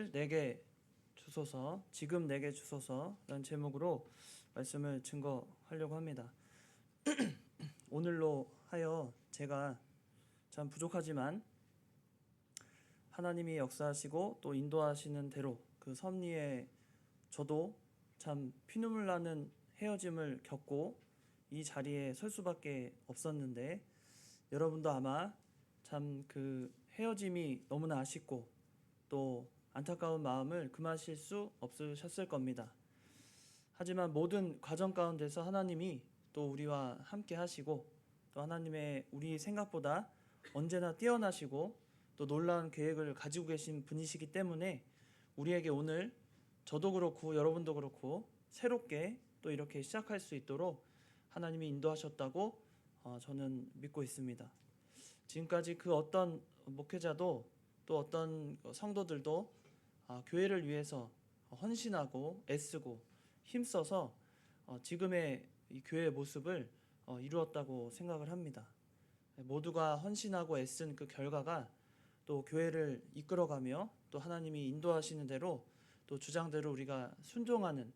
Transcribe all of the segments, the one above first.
내게 주소서, 지금 내게 주소서라는 제목으로 말씀을 증거하려고 합니다. 오늘로 하여 제가 참 부족하지만 하나님이 역사하시고 또 인도하시는 대로 그 섭리에 저도 참 피눈물 나는 헤어짐을 겪고 이 자리에 설 수밖에 없었는데, 여러분도 아마 참 그 헤어짐이 너무나 아쉽고 또 안타까운 마음을 금하실 수 없으셨을 겁니다. 하지만 모든 과정 가운데서 하나님이 또 우리와 함께 하시고, 또 하나님의 우리 생각보다 언제나 뛰어나시고 또 놀라운 계획을 가지고 계신 분이시기 때문에 우리에게 오늘 저도 그렇고 여러분도 그렇고 새롭게 또 이렇게 시작할 수 있도록 하나님이 인도하셨다고 저는 믿고 있습니다. 지금까지 그 어떤 목회자도 또 어떤 성도들도 교회를 위해서 헌신하고 애쓰고 힘써서 지금의 이 교회의 모습을 이루었다고 생각을 합니다. 모두가 헌신하고 애쓴 그 결과가 또 교회를 이끌어가며 또 하나님이 인도하시는 대로 또 주장대로 우리가 순종하는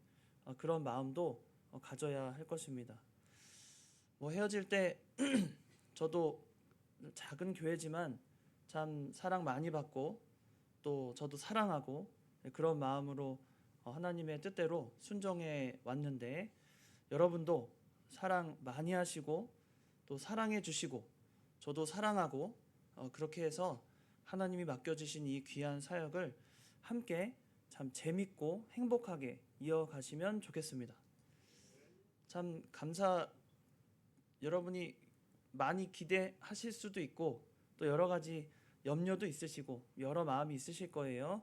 그런 마음도 가져야 할 것입니다. 헤어질 때 저도 작은 교회지만 참 사랑 많이 받고 또 저도 사랑하고 그런 마음으로 하나님의 뜻대로 순종해 왔는데, 여러분도 사랑 많이 하시고 또 사랑해 주시고 저도 사랑하고 그렇게 해서 하나님이 맡겨주신 이 귀한 사역을 함께 참 재밌고 행복하게 이어가시면 좋겠습니다. 참 여러분이 많이 기대하실 수도 있고 또 여러 가지 염려도 있으시고 여러 마음이 있으실 거예요.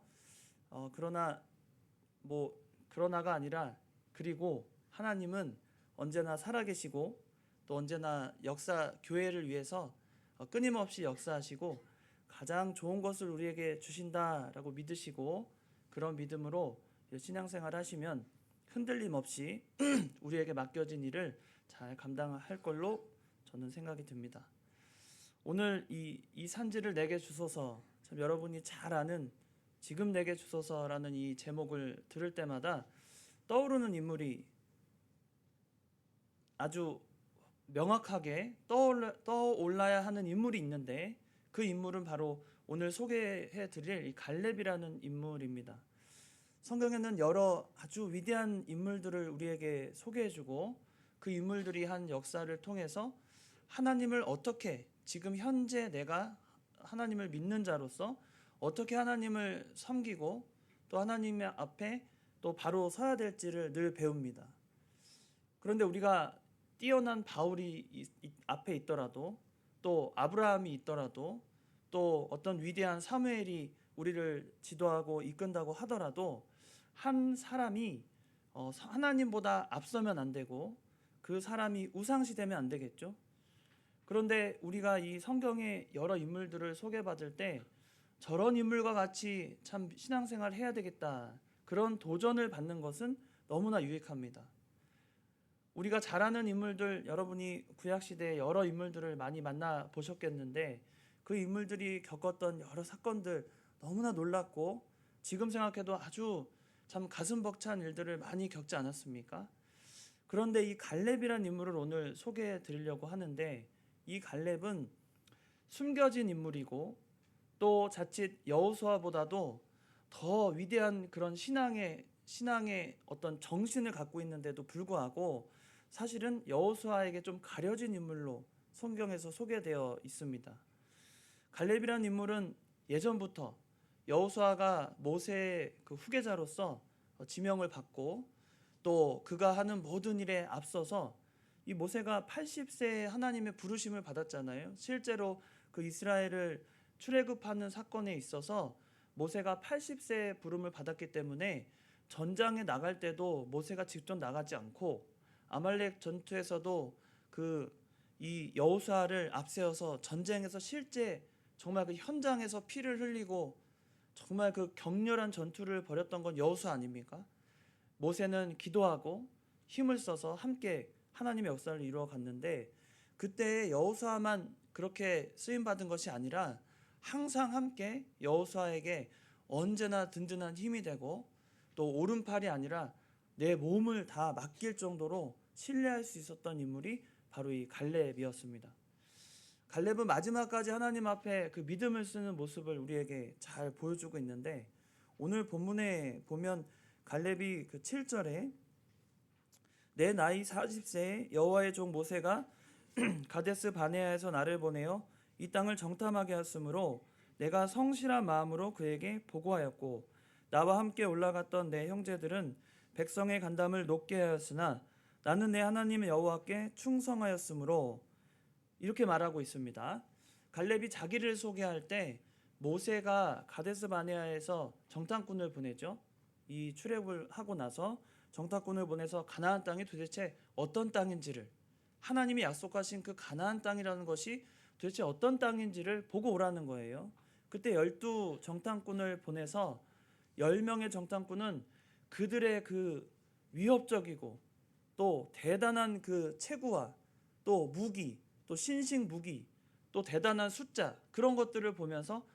그러나가 아니라, 그리고 하나님은 언제나 살아계시고 또 언제나 교회를 위해서 끊임없이 역사하시고 가장 좋은 것을 우리에게 주신다라고 믿으시고, 그런 믿음으로 신앙생활 하시면 흔들림 없이 우리에게 맡겨진 일을 잘 감당할 걸로 저는 생각이 듭니다. 오늘 이 산지를 내게 주소서, 참 여러분이 잘 아는 지금 내게 주소서라는 이 제목을 들을 때마다 떠오르는 인물이 아주 명확하게 떠올라야 하는 인물이 있는데, 그 인물은 바로 오늘 소개해 드릴 이 갈렙이라는 인물입니다. 성경에는 여러 아주 위대한 인물들을 우리에게 소개해주고 그 인물들이 한 역사를 통해서 하나님을 어떻게 지금 현재 내가 하나님을 믿는 자로서 어떻게 하나님을 섬기고 또 하나님의 앞에 또 바로 서야 될지를 늘 배웁니다. 그런데 우리가 뛰어난 바울이 앞에 있더라도 또 아브라함이 있더라도 또 어떤 위대한 사무엘이 우리를 지도하고 이끈다고 하더라도 한 사람이 하나님보다 앞서면 안 되고 그 사람이 우상시 되면 안 되겠죠. 그런데 우리가 이 성경의 여러 인물들을 소개받을 때 저런 인물과 같이 참 신앙생활 해야 되겠다, 그런 도전을 받는 것은 너무나 유익합니다. 우리가 잘 아는 인물들, 여러분이 구약시대의 여러 인물들을 많이 만나보셨겠는데 그 인물들이 겪었던 여러 사건들 너무나 놀랍고 지금 생각해도 아주 참 가슴 벅찬 일들을 많이 겪지 않았습니까? 그런데 이 갈렙이라는 인물을 오늘 소개해 드리려고 하는데, 이 갈렙은 숨겨진 인물이고 또 자칫 여호수아보다도 더 위대한 그런 신앙의 어떤 정신을 갖고 있는데도 불구하고 사실은 여호수아에게 좀 가려진 인물로 성경에서 소개되어 있습니다. 갈렙이라는 인물은 예전부터 여호수아가 모세의 그 후계자로서 지명을 받고 또 그가 하는 모든 일에 앞서서 이 모세가 80세에 하나님의 부르심을 받았잖아요. 실제로 그 이스라엘을 출애굽하는 사건에 있어서 모세가 80세에 부름을 받았기 때문에 전장에 나갈 때도 모세가 직접 나가지 않고 아말렉 전투에서도 이 여호수아를 앞세워서 전쟁에서 실제 정말 그 현장에서 피를 흘리고 정말 그 격렬한 전투를 벌였던 건 여호수아 아닙니까? 모세는 기도하고 힘을 써서 함께 하나님의 역사를 이루어 갔는데, 그때 여호수아만 그렇게 쓰임 받은 것이 아니라 항상 함께 여호수아에게 언제나 든든한 힘이 되고 또 오른팔이 아니라 내 몸을 다 맡길 정도로 신뢰할 수 있었던 인물이 바로 이 갈렙이었습니다. 갈렙은 마지막까지 하나님 앞에 그 믿음을 쓰는 모습을 우리에게 잘 보여주고 있는데, 오늘 본문에 보면 갈렙이 그 7절에 내 나이 40세에 여호와의 종 모세가 가데스 바네아에서 나를 보내어 이 땅을 정탐하게 하였으므로 내가 성실한 마음으로 그에게 보고하였고 나와 함께 올라갔던 내 형제들은 백성의 간담을 높게 하였으나 나는 내 하나님 여호와께 충성하였으므로, 이렇게 말하고 있습니다. 갈렙이 자기를 소개할 때 모세가 가데스 바네아에서 정탐꾼을 보내죠. 이 출애굽을 하고 나서 정탐꾼을 보내서 가나안 땅이 도대체 어떤 땅인지를, 하나님이 약속하신 그 가나안 땅이라는 것이 도대체 어떤 땅인지를 보고 오라는 거예요. 그때 12 정탐꾼을 보내서 10명의 정탐꾼은 그들의 그 위협적이고 또 대단한 그 체구와 또 무기, 또 신식 무기, 또 대단한 숫자, 그런 것들을 보면서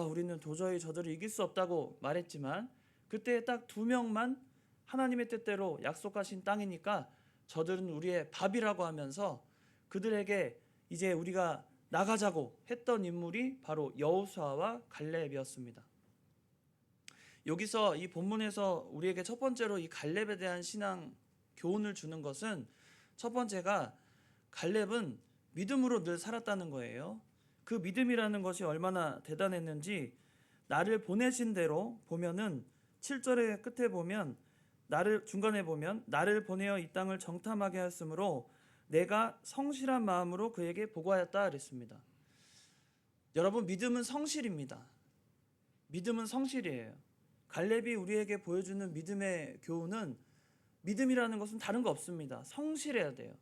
우리는 도저히 저들을 이길 수 없다고 말했지만, 그때 딱 2명만 하나님의 뜻대로 약속하신 땅이니까 저들은 우리의 밥이라고 하면서 그들에게 이제 우리가 나가자고 했던 인물이 바로 여호수아와 갈렙이었습니다. 여기서 이 본문에서 우리에게 첫 번째로 이 갈렙에 대한 신앙 교훈을 주는 것은, 첫 번째가 갈렙은 믿음으로 늘 살았다는 거예요. 그 믿음이라는 것이 얼마나 대단했는지 나를 보내신 대로 보면은 7절의 끝에 보면 중간에 보면 나를 보내어 이 땅을 정탐하게 하였으므로 내가 성실한 마음으로 그에게 보고하였다 그랬습니다. 여러분, 믿음은 성실입니다. 믿음은 성실이에요. 갈렙이 우리에게 보여주는 믿음의 교훈은, 믿음이라는 것은 다른 거 없습니다. 성실해야 돼요.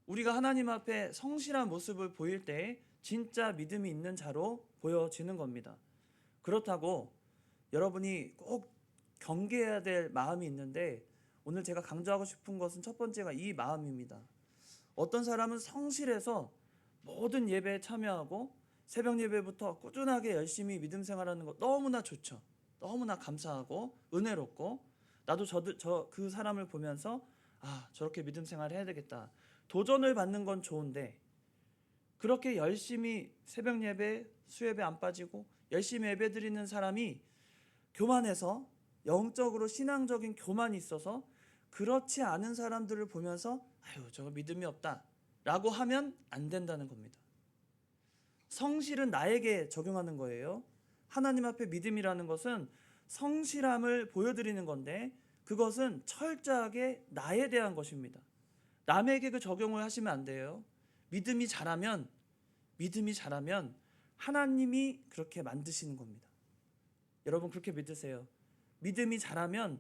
우리가 하나님 앞에 성실한 모습을 보일 때 진짜 믿음이 있는 자로 보여지는 겁니다. 그렇다고 여러분이 꼭 경계해야 될 마음이 있는데, 오늘 제가 강조하고 싶은 것은 첫 번째가 이 마음입니다. 어떤 사람은 성실해서 모든 예배에 참여하고 새벽 예배부터 꾸준하게 열심히 믿음 생활하는 거 너무나 좋죠. 너무나 감사하고 은혜롭고, 나도 그 사람을 보면서 저렇게 믿음 생활을 해야 되겠다. 도전을 받는 건 좋은데, 그렇게 열심히 새벽 예배, 수예배 안 빠지고 열심히 예배 드리는 사람이 교만해서, 영적으로 신앙적인 교만이 있어서 그렇지 않은 사람들을 보면서 저거 믿음이 없다 라고 하면 안 된다는 겁니다. 성실은 나에게 적용하는 거예요. 하나님 앞에 믿음이라는 것은 성실함을 보여드리는 건데, 그것은 철저하게 나에 대한 것입니다. 남에게 그 적용을 하시면 안 돼요. 믿음이 자라면 하나님이 그렇게 만드시는 겁니다. 여러분, 그렇게 믿으세요. 믿음이 자라면,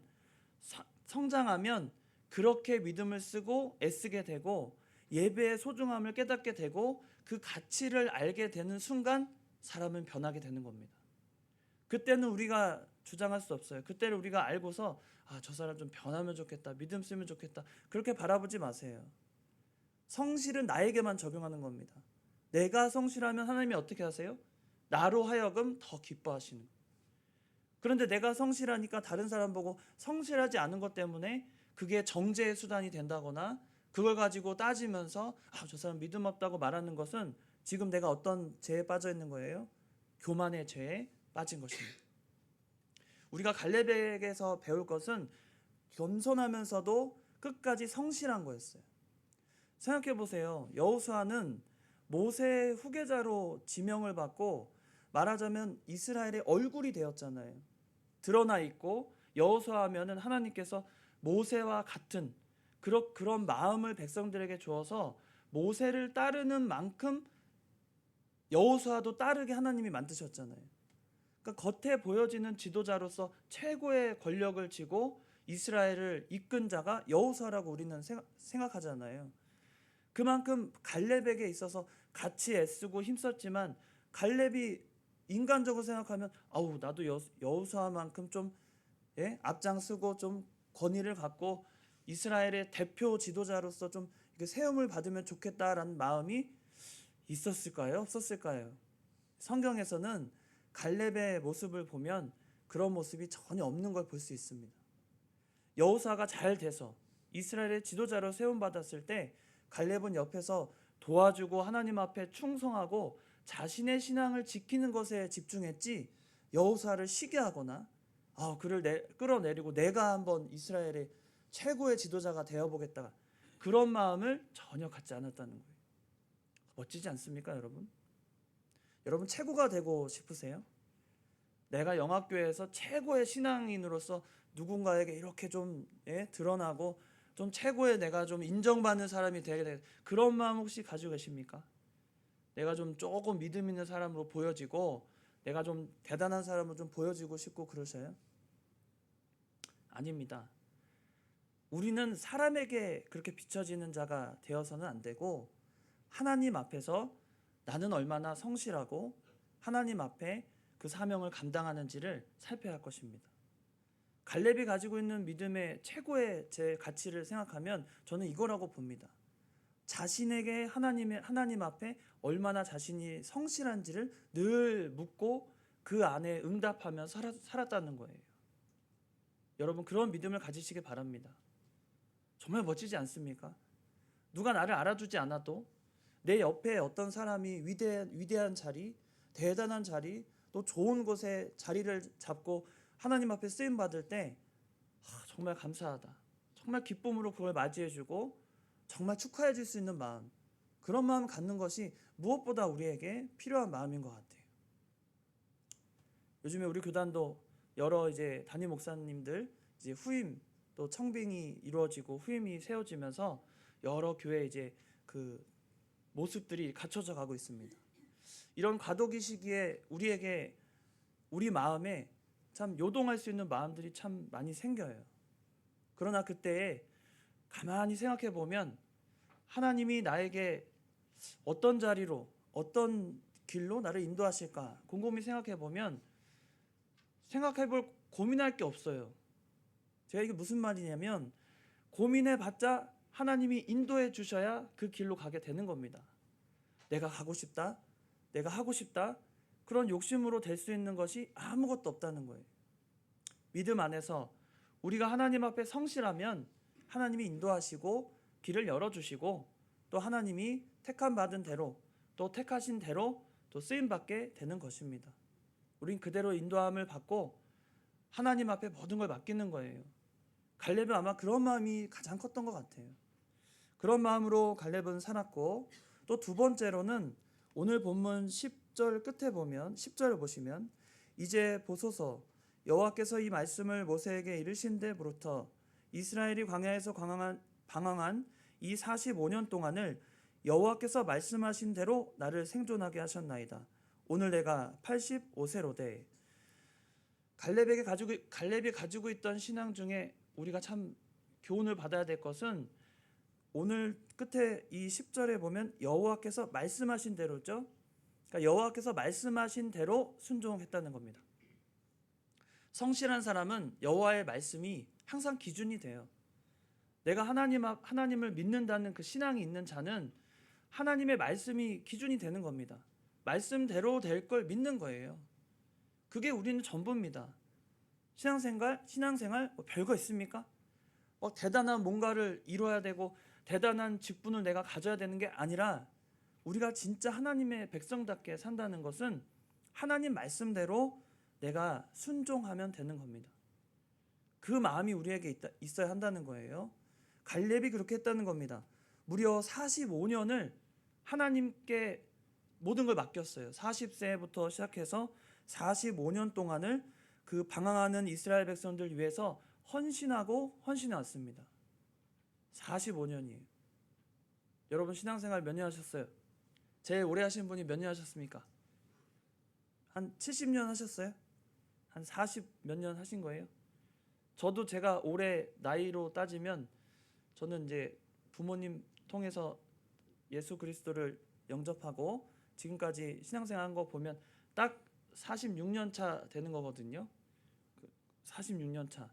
성장하면 그렇게 믿음을 쓰고 애쓰게 되고 예배의 소중함을 깨닫게 되고 그 가치를 알게 되는 순간 사람은 변하게 되는 겁니다. 그때는 우리가 주장할 수 없어요. 그때를 우리가 알고서 저 사람 좀 변하면 좋겠다, 믿음 쓰면 좋겠다, 그렇게 바라보지 마세요. 성실은 나에게만 적용하는 겁니다. 내가 성실하면 하나님이 어떻게 하세요? 나로 하여금 더 기뻐하시는 거예요. 그런데 내가 성실하니까 다른 사람 보고 성실하지 않은 것 때문에 그게 정죄의 수단이 된다거나 그걸 가지고 따지면서 저 사람 믿음 없다고 말하는 것은 지금 내가 어떤 죄에 빠져 있는 거예요? 교만의 죄에 빠진 것입니다. 우리가 갈렙에게서 배울 것은 겸손하면서도 끝까지 성실한 거였어요. 생각해 보세요. 여호수아는 모세의 후계자로 지명을 받고 말하자면 이스라엘의 얼굴이 되었잖아요. 드러나 있고, 여호수아 하면은 하나님께서 모세와 같은 그런 마음을 백성들에게 주어서 모세를 따르는 만큼 여호수아도 따르게 하나님이 만드셨잖아요. 그러니까 겉에 보여지는 지도자로서 최고의 권력을 쥐고 이스라엘을 이끈 자가 여호수아라고 우리는 생각하잖아요. 그만큼 갈렙에게 있어서 같이 애쓰고 힘썼지만, 갈렙이 인간적으로 생각하면 나도 여호수아만큼 좀 앞장서고 좀 권위를 갖고 이스라엘의 대표 지도자로서 좀 세움을 받으면 좋겠다라는 마음이 있었을까요? 없었을까요? 성경에서는 갈렙의 모습을 보면 그런 모습이 전혀 없는 걸 볼 수 있습니다. 여호수아가 잘 돼서 이스라엘의 지도자로 세움받았을 때 갈렙은 옆에서 도와주고 하나님 앞에 충성하고 자신의 신앙을 지키는 것에 집중했지, 여호수아를 시기하거나 그를 끌어내리고 내가 한번 이스라엘의 최고의 지도자가 되어보겠다, 그런 마음을 전혀 갖지 않았다는 거예요. 멋지지 않습니까, 여러분? 여러분 최고가 되고 싶으세요? 내가 영학교회에서 최고의 신앙인으로서 누군가에게 이렇게 좀 드러나고 좀 최고의 내가 좀 인정받는 사람이 되게 돼, 그런 마음 혹시 가지고 계십니까? 내가 좀 조금 믿음 있는 사람으로 보여지고 내가 좀 대단한 사람으로 좀 보여지고 싶고 그러셔요? 아닙니다. 우리는 사람에게 그렇게 비춰지는 자가 되어서는 안 되고, 하나님 앞에서 나는 얼마나 성실하고 하나님 앞에 그 사명을 감당하는지를 살펴야 할 것입니다. 갈렙이 가지고 있는 믿음의 최고의 제 가치를 생각하면 저는 이거라고 봅니다. 자신에게 하나님 앞에 얼마나 자신이 성실한지를 늘 묻고 그 안에 응답하며 살았다는 거예요. 여러분 그런 믿음을 가지시기 바랍니다. 정말 멋지지 않습니까? 누가 나를 알아주지 않아도 내 옆에 어떤 사람이 위대한 자리, 대단한 자리, 또 좋은 곳에 자리를 잡고 하나님 앞에 쓰임 받을 때 정말 감사하다, 정말 기쁨으로 그걸 맞이해주고 정말 축하해 줄 수 있는 마음, 그런 마음 갖는 것이 무엇보다 우리에게 필요한 마음인 것 같아요. 요즘에 우리 교단도 여러 이제 담임 목사님들 이제 후임 또 청빙이 이루어지고 후임이 세워지면서 여러 교회 이제 그 모습들이 갖춰져 가고 있습니다. 이런 과도기 시기에 우리에게 우리 마음에 참 요동할 수 있는 마음들이 참 많이 생겨요. 그러나 그때에 가만히 생각해 보면 하나님이 나에게 어떤 자리로 어떤 길로 나를 인도하실까 곰곰이 생각해 보면 생각해 볼 고민할 게 없어요. 제가 이게 무슨 말이냐면 고민해 봤자 하나님이 인도해 주셔야 그 길로 가게 되는 겁니다. 내가 가고 싶다, 내가 하고 싶다, 그런 욕심으로 될 수 있는 것이 아무것도 없다는 거예요. 믿음 안에서 우리가 하나님 앞에 성실하면 하나님이 인도하시고 길을 열어주시고 또 하나님이 택함 받은 대로 또 택하신 대로 또 쓰임받게 되는 것입니다. 우린 그대로 인도함을 받고 하나님 앞에 모든 걸 맡기는 거예요. 갈렙은 아마 그런 마음이 가장 컸던 것 같아요. 그런 마음으로 갈렙은 살았고, 또 두 번째로는 오늘 본문 10절 끝에 보면 10절을 보시면 이제 보소서 여호와께서 이 말씀을 모세에게 이르신 데부터 이스라엘이 광야에서 방황한 이 45년 동안을 여호와께서 말씀하신 대로 나를 생존하게 하셨나이다. 오늘 내가 85세로되. 갈렙이 가지고 있던 신앙 중에 우리가 참 교훈을 받아야 될 것은 오늘 끝에 이 10절에 보면 여호와께서 말씀하신 대로죠. 그러니까 여호와께서 말씀하신 대로 순종했다는 겁니다. 성실한 사람은 여호와의 말씀이 항상 기준이 돼요. 내가 하나님을 믿는다는 그 신앙이 있는 자는 하나님의 말씀이 기준이 되는 겁니다. 말씀대로 될 걸 믿는 거예요. 그게 우리는 전부입니다. 신앙생활 뭐 별거 있습니까? 대단한 뭔가를 이뤄야 되고 대단한 직분을 내가 가져야 되는 게 아니라 우리가 진짜 하나님의 백성답게 산다는 것은 하나님 말씀대로 내가 순종하면 되는 겁니다. 그 마음이 우리에게 있어야 한다는 거예요. 갈렙이 그렇게 했다는 겁니다. 무려 45년을 하나님께 모든 걸 맡겼어요. 40세부터 시작해서 45년 동안을 그 방황하는 이스라엘 백성들 위해서 헌신해 왔습니다. 45년이에요. 여러분 신앙생활 몇 년 하셨어요? 제일 오래 하신 분이 몇 년 하셨습니까? 한 70년 하셨어요? 한 40 몇 년 하신 거예요? 저도 제가 올해 나이로 따지면 저는 이제 부모님 통해서 예수 그리스도를 영접하고 지금까지 신앙생활 한 거 보면 딱 46년 차 되는 거거든요. 46년 차.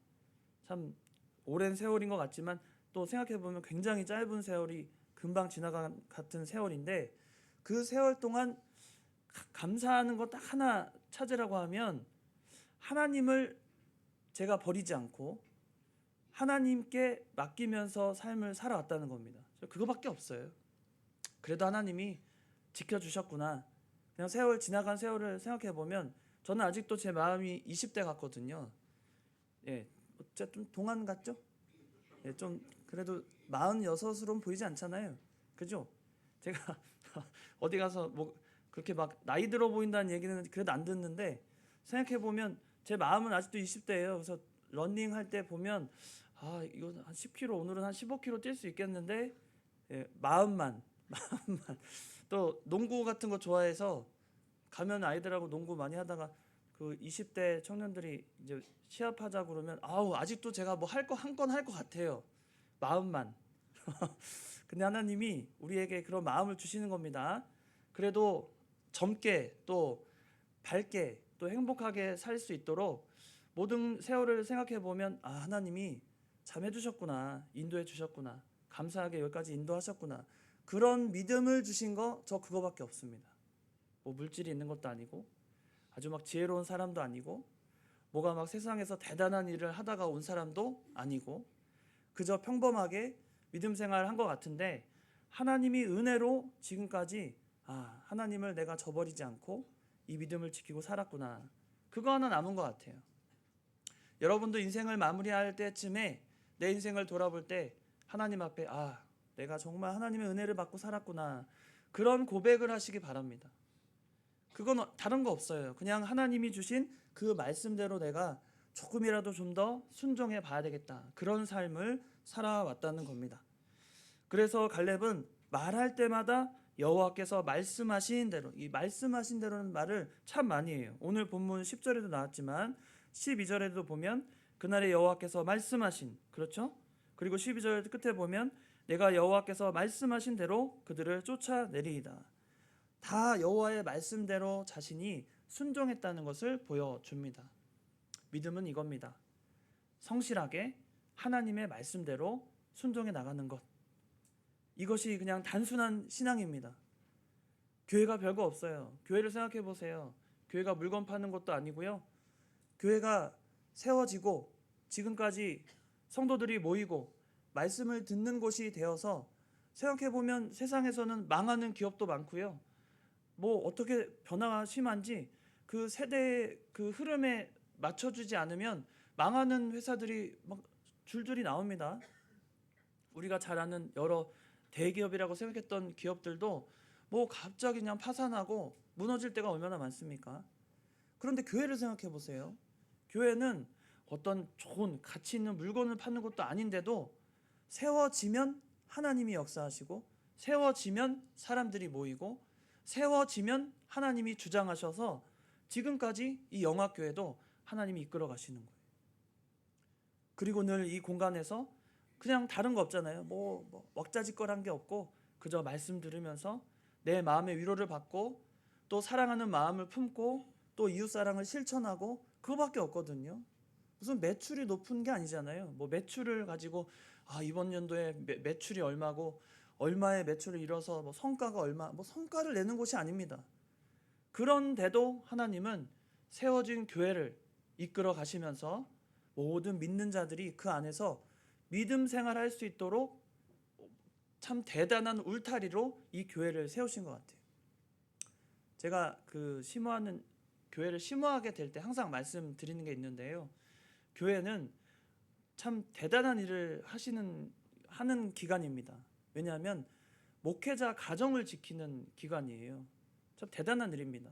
참 오랜 세월인 것 같지만 또 생각해보면 굉장히 짧은 세월이 금방 지나간 같은 세월인데, 그 세월 동안 감사하는 거 딱 하나 찾으라고 하면 하나님을 제가 버리지 않고 하나님께 맡기면서 삶을 살아왔다는 겁니다. 그거밖에 없어요. 그래도 하나님이 지켜주셨구나. 그냥 지나간 세월을 생각해 보면 저는 아직도 제 마음이 20대 같거든요. 예, 어쨌든 동안 같죠? 예, 좀 그래도 46으로는 보이지 않잖아요. 그죠? 제가 어디 가서 뭐 그렇게 막 나이 들어 보인다는 얘기는 그래도 안 듣는데 생각해 보면 제 마음은 아직도 20대예요. 그래서 러닝 할 때 보면 아 이거 한 10km 오늘은 한 15km 뛸 수 있겠는데 예, 마음만 또 농구 같은 거 좋아해서 가면 아이들하고 농구 많이 하다가 그 20대 청년들이 이제 시합하자 그러면 아우 아직도 제가 뭐 할 거 한 건 할 것 같아요. 마음만. 근데 하나님이 우리에게 그런 마음을 주시는 겁니다. 그래도 젊게 또 밝게 또 행복하게 살 수 있도록 모든 세월을 생각해 보면 아 하나님이 참 해주셨구나, 인도해 주셨구나, 감사하게 여기까지 인도하셨구나, 그런 믿음을 주신 거 저 그거밖에 없습니다. 뭐 물질이 있는 것도 아니고 아주 막 지혜로운 사람도 아니고 뭐가 막 세상에서 대단한 일을 하다가 온 사람도 아니고 그저 평범하게 믿음 생활을 한 것 같은데 하나님이 은혜로 지금까지 아 하나님을 내가 저버리지 않고 이 믿음을 지키고 살았구나, 그거 하나 남은 것 같아요. 여러분도 인생을 마무리할 때쯤에 내 인생을 돌아볼 때 하나님 앞에 아 내가 정말 하나님의 은혜를 받고 살았구나, 그런 고백을 하시기 바랍니다. 그건 다른 거 없어요. 그냥 하나님이 주신 그 말씀대로 내가 조금이라도 좀 더 순종해 봐야 되겠다, 그런 삶을 살아왔다는 겁니다. 그래서 갈렙은 말할 때마다 여호와께서 말씀하신 대로, 이 말씀하신 대로는 말을 참 많이 해요. 오늘 본문 10절에도 나왔지만 12절에도 보면 그날에 여호와께서 말씀하신, 그렇죠? 그리고 12절 끝에 보면 내가 여호와께서 말씀하신 대로 그들을 쫓아내리이다. 다 여호와의 말씀대로 자신이 순종했다는 것을 보여줍니다. 믿음은 이겁니다. 성실하게 하나님의 말씀대로 순종해 나가는 것. 이것이 그냥 단순한 신앙입니다. 교회가 별거 없어요. 교회를 생각해 보세요. 교회가 물건 파는 것도 아니고요. 교회가 세워지고 지금까지 성도들이 모이고 말씀을 듣는 곳이 되어서 생각해 보면 세상에서는 망하는 기업도 많고요. 뭐 어떻게 변화가 심한지 그 세대의 그 흐름에 맞춰주지 않으면 망하는 회사들이 막 줄줄이 나옵니다. 우리가 잘 아는 여러 대기업이라고 생각했던 기업들도 뭐 갑자기 그냥 파산하고 무너질 때가 얼마나 많습니까? 그런데 교회를 생각해 보세요. 교회는 어떤 좋은 가치 있는 물건을 파는 것도 아닌데도 세워지면 하나님이 역사하시고 세워지면 사람들이 모이고 세워지면 하나님이 주장하셔서 지금까지 이 영화교회도 하나님이 이끌어 가시는 거예요. 그리고 늘 이 공간에서 그냥 다른 거 없잖아요. 뭐 왁자지껄한 게 없고 그저 말씀 들으면서 내 마음의 위로를 받고 또 사랑하는 마음을 품고 또 이웃사랑을 실천하고 그거밖에 없거든요. 무슨 매출이 높은 게 아니잖아요. 뭐 매출을 가지고 아 이번 연도에 매출이 얼마고 얼마의 매출을 이뤄서 뭐 성과가 얼마, 뭐 성과를 내는 곳이 아닙니다. 그런데도 하나님은 세워진 교회를 이끌어 가시면서 모든 믿는 자들이 그 안에서 믿음 생활할 수 있도록 참 대단한 울타리로 이 교회를 세우신 것 같아요. 제가 그 심호하는 교회를 심호하게 될 때 항상 말씀드리는 게 있는데요. 교회는 참 대단한 일을 하는 기관입니다. 왜냐하면 목회자 가정을 지키는 기관이에요. 참 대단한 일입니다.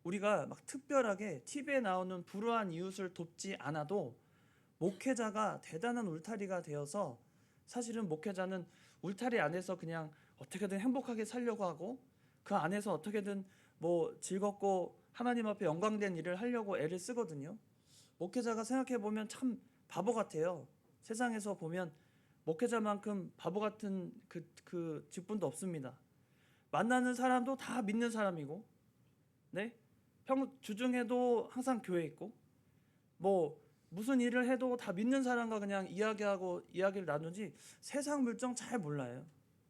우리가 막 특별하게 TV에 나오는 불우한 이웃을 돕지 않아도 목회자가 대단한 울타리가 되어서 사실은 목회자는 울타리 안에서 그냥 어떻게든 행복하게 살려고 하고 그 안에서 어떻게든 뭐 즐겁고 하나님 앞에 영광된 일을 하려고 애를 쓰거든요. 목회자가 생각해 보면 참 바보 같아요. 세상에서 보면 목회자만큼 바보 같은 그 직분도 없습니다. 만나는 사람도 다 믿는 사람이고, 네? 주중에도 항상 교회 있고, 뭐 무슨 일을 해도 다 믿는 사람과 그냥 이야기하고 이야기를 나누지 세상 물정 잘 몰라요.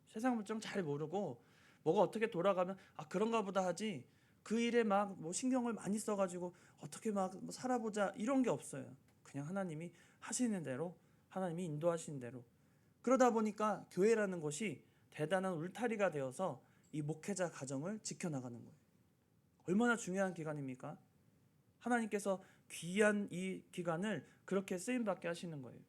세상 물정 잘 모르고 뭐가 어떻게 돌아가면 아 그런가 보다 하지 그 일에 막 뭐 신경을 많이 써가지고 어떻게 막뭐 살아보자 이런 게 없어요. 그냥 하나님이 하시는 대로, 하나님이 인도하시는 대로. 그러다 보니까 교회라는 것이 대단한 울타리가 되어서 이 목회자 가정을 지켜나가는 거예요. 얼마나 중요한 기간입니까? 하나님께서 귀한 이 기간을 그렇게 쓰임받게 하시는 거예요.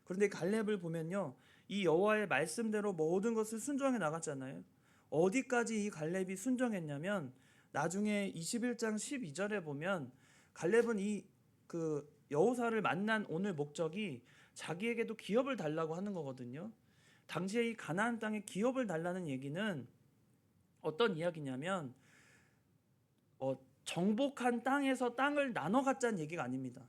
그런데 갈렙을 보면요, 이 여호와의 말씀대로 모든 것을 순종해 나갔잖아요. 어디까지 이 갈렙이 순종했냐면 나중에 21장 12절에 보면 갈렙은 이 그 여호사를 만난 오늘 목적이 자기에게도 기업을 달라고 하는 거거든요. 당시에 이 가나안 땅에 기업을 달라는 얘기는 어떤 이야기냐면 정복한 땅에서 땅을 나눠 갖자는 얘기가 아닙니다.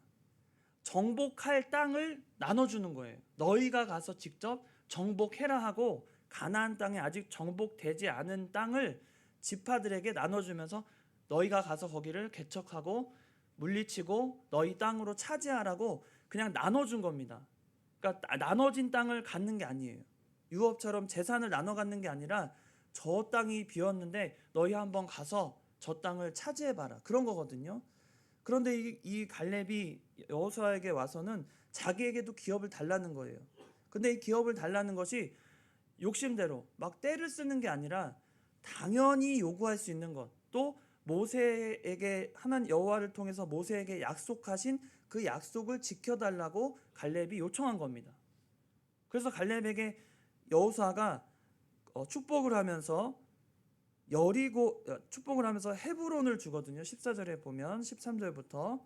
정복할 땅을 나눠주는 거예요. 너희가 가서 직접 정복해라 하고 가나안 땅에 아직 정복되지 않은 땅을 지파들에게 나눠주면서 너희가 가서 거기를 개척하고 물리치고 너희 땅으로 차지하라고 그냥 나눠준 겁니다. 그러니까 나눠진 땅을 갖는 게 아니에요. 유업처럼 재산을 나눠 갖는 게 아니라 저 땅이 비었는데 너희 한번 가서 저 땅을 차지해봐라 그런 거거든요. 그런데 이 갈렙이 여호수아에게 와서는 자기에게도 기업을 달라는 거예요. 근데 이 기업을 달라는 것이 욕심대로 막 떼를 쓰는 게 아니라 당연히 요구할 수 있는 것, 또 모세에게 하나님 여호와를 통해서 모세에게 약속하신 그 약속을 지켜달라고 갈렙이 요청한 겁니다. 그래서 갈렙에게 여호수아가 축복을 하면서 축복을 하면서 헤브론을 주거든요. 14절에 보면 13절부터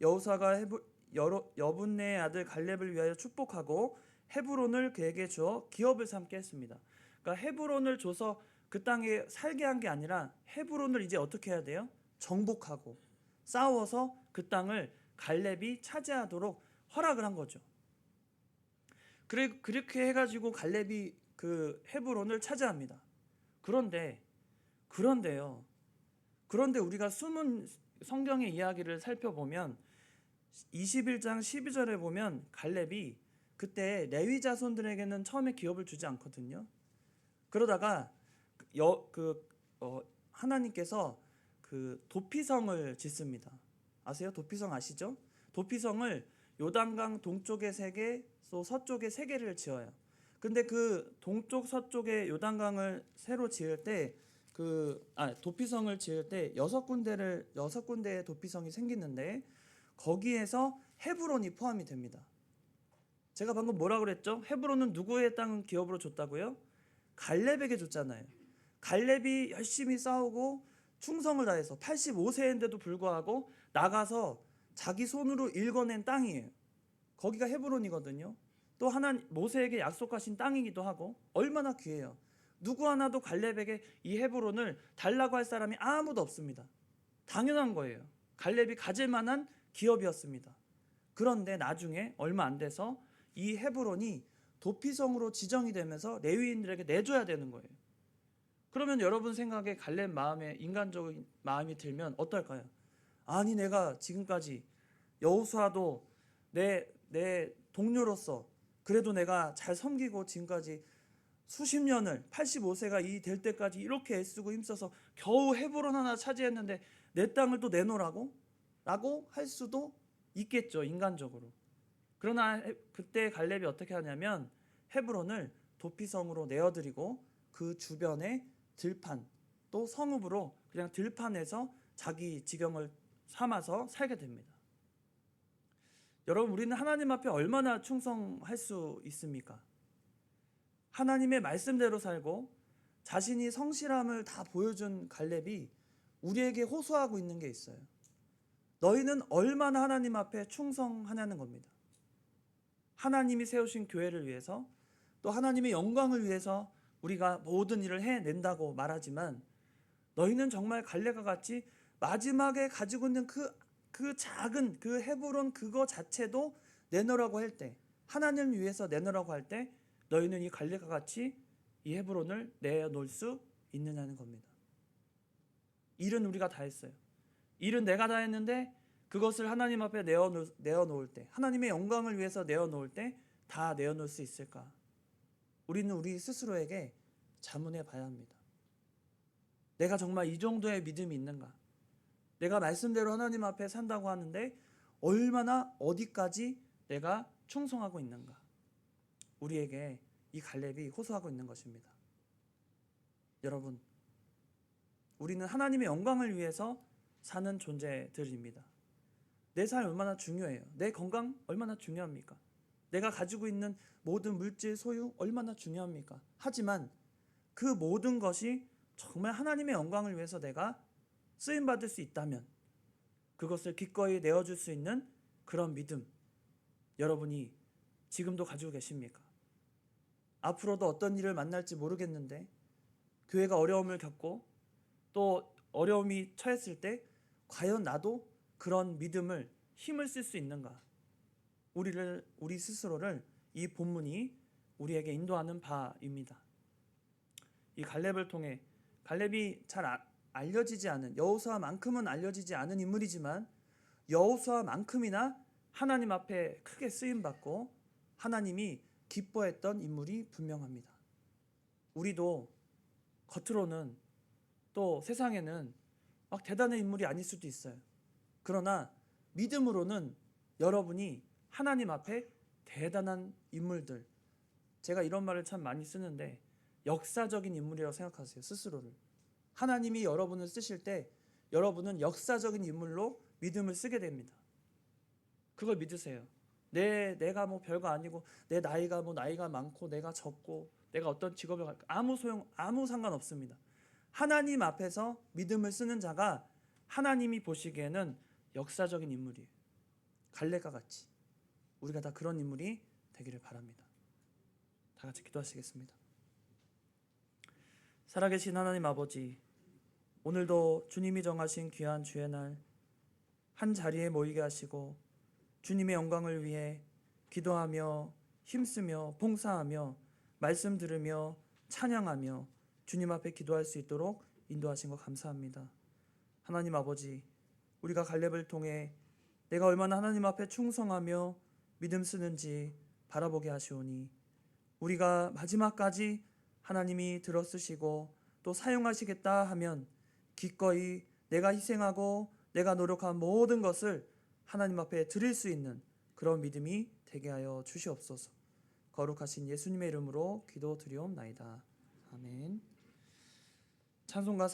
여호수아가 여분네의 아들 갈렙을 위하여 축복하고 헤브론을 그에게 주어 기업을 삼게 했습니다. 그러니까 헤브론을 줘서 그 땅에 살게 한 게 아니라 헤브론을 이제 어떻게 해야 돼요? 정복하고 싸워서 그 땅을 갈렙이 차지하도록 허락을 한 거죠. 그렇게 해가지고 갈렙이 그 헤브론을 차지합니다. 그런데요. 그런데 우리가 숨은 성경의 이야기를 살펴보면 21장 12절에 보면 갈렙이 그때 레위 자손들에게는 처음에 기업을 주지 않거든요. 그러다가 하나님께서 그 도피성을 짓습니다. 아세요? 도피성 아시죠? 도피성을 요단강 동쪽에 3개, 또 서쪽에 3개를 지어요. 근데 그 동쪽 서쪽에 요단강을 새로 지을 때 도피성을 지을 때 6군데의 도피성이 생기는데 거기에서 헤브론이 포함이 됩니다. 제가 방금 뭐라고 그랬죠? 헤브론은 누구의 땅 기업으로 줬다고요? 갈렙에게 줬잖아요. 갈렙이 열심히 싸우고 충성을 다해서 85세인데도 불구하고 나가서 자기 손으로 일궈낸 땅이에요. 거기가 헤브론이거든요. 또 모세에게 약속하신 땅이기도 하고 얼마나 귀해요. 누구 하나도 갈렙에게 이 헤브론을 달라고 할 사람이 아무도 없습니다. 당연한 거예요. 갈렙이 가질 만한 기업이었습니다. 그런데 나중에 얼마 안 돼서 이 헤브론이 도피성으로 지정이 되면서 레위인들에게 내줘야 되는 거예요. 그러면 여러분 생각에 갈렙 마음에 인간적인 마음이 들면 어떨까요? 아니 내가 지금까지 여호수아도 내 동료로서 그래도 내가 잘 섬기고 지금까지 수십 년을 85세가 될 때까지 이렇게 애쓰고 힘써서 겨우 헤브론 하나 차지했는데 내 땅을 또 내놓으라고? 라고 할 수도 있겠죠, 인간적으로. 그러나 그때 갈렙이 어떻게 하냐면 헤브론을 도피성으로 내어드리고 그 주변에 들판 또 성읍으로 그냥 들판에서 자기 지경을 삼아서 살게 됩니다. 여러분, 우리는 하나님 앞에 얼마나 충성할 수 있습니까? 하나님의 말씀대로 살고 자신이 성실함을 다 보여준 갈렙이 우리에게 호소하고 있는 게 있어요. 너희는 얼마나 하나님 앞에 충성하냐는 겁니다. 하나님이 세우신 교회를 위해서 또 하나님의 영광을 위해서 우리가 모든 일을 해낸다고 말하지만 너희는 정말 갈렙과 같이 마지막에 가지고 있는 그 작은 그 헤브론 그거 자체도 내놓으라고 할 때, 하나님을 위해서 내놓으라고 할 때 너희는 이 갈렙과 같이 이 헤브론을 내놓을 수 있느냐는 겁니다. 일은 우리가 다 했어요. 일은 내가 다 했는데 그것을 하나님 앞에 내어놓을 때, 하나님의 영광을 위해서 내어놓을 때 다 내어놓을 수 있을까? 우리는 우리 스스로에게 자문해 봐야 합니다. 내가 정말 이 정도의 믿음이 있는가? 내가 말씀대로 하나님 앞에 산다고 하는데 얼마나 어디까지 내가 충성하고 있는가? 우리에게 이 갈렙이 호소하고 있는 것입니다. 여러분, 우리는 하나님의 영광을 위해서 사는 존재들입니다. 내 삶 얼마나 중요해요. 내 건강 얼마나 중요합니까? 내가 가지고 있는 모든 물질 소유 얼마나 중요합니까? 하지만 그 모든 것이 정말 하나님의 영광을 위해서 내가 쓰임받을 수 있다면 그것을 기꺼이 내어줄 수 있는 그런 믿음, 여러분이 지금도 가지고 계십니까? 앞으로도 어떤 일을 만날지 모르겠는데 교회가 어려움을 겪고 또 어려움이 처했을 때 과연 나도 그런 믿음을 힘을 쓸 수 있는가? 우리 스스로를 이 본문이 우리에게 인도하는 바입니다. 이 갈렙을 통해 갈렙이 잘 알려지지 않은, 여호수아만큼은 알려지지 않은 인물이지만 여호수아만큼이나 하나님 앞에 크게 쓰임 받고 하나님이 기뻐했던 인물이 분명합니다. 우리도 겉으로는 또 세상에는 막 대단한 인물이 아닐 수도 있어요. 그러나 믿음으로는 여러분이 하나님 앞에 대단한 인물들, 제가 이런 말을 참 많이 쓰는데 역사적인 인물이라고 생각하세요. 스스로를. 하나님이 여러분을 쓰실 때 여러분은 역사적인 인물로 믿음을 쓰게 됩니다. 그걸 믿으세요. 내가 뭐 별거 아니고 내 나이가 많고 내가 적고 내가 어떤 직업을 갈까 아무 상관없습니다. 하나님 앞에서 믿음을 쓰는 자가 하나님이 보시기에는 역사적인 인물이에요. 갈렙과 같이 우리가 다 그런 인물이 되기를 바랍니다. 다 같이 기도하시겠습니다. 살아계신 하나님 아버지, 오늘도 주님이 정하신 귀한 주의 날 한 자리에 모이게 하시고 주님의 영광을 위해 기도하며 힘쓰며 봉사하며 말씀 들으며 찬양하며 주님 앞에 기도할 수 있도록 인도하신 것 감사합니다. 하나님 아버지, 우리가 갈렙을 통해 내가 얼마나 하나님 앞에 충성하며 믿음 쓰는지 바라보게 하시오니 우리가 마지막까지 하나님이 들어쓰시고 또 사용하시겠다 하면 기꺼이 내가 희생하고 내가 노력한 모든 것을 하나님 앞에 드릴 수 있는 그런 믿음이 되게 하여 주시옵소서. 거룩하신 예수님의 이름으로 기도드리옵나이다. 아멘. 찬송가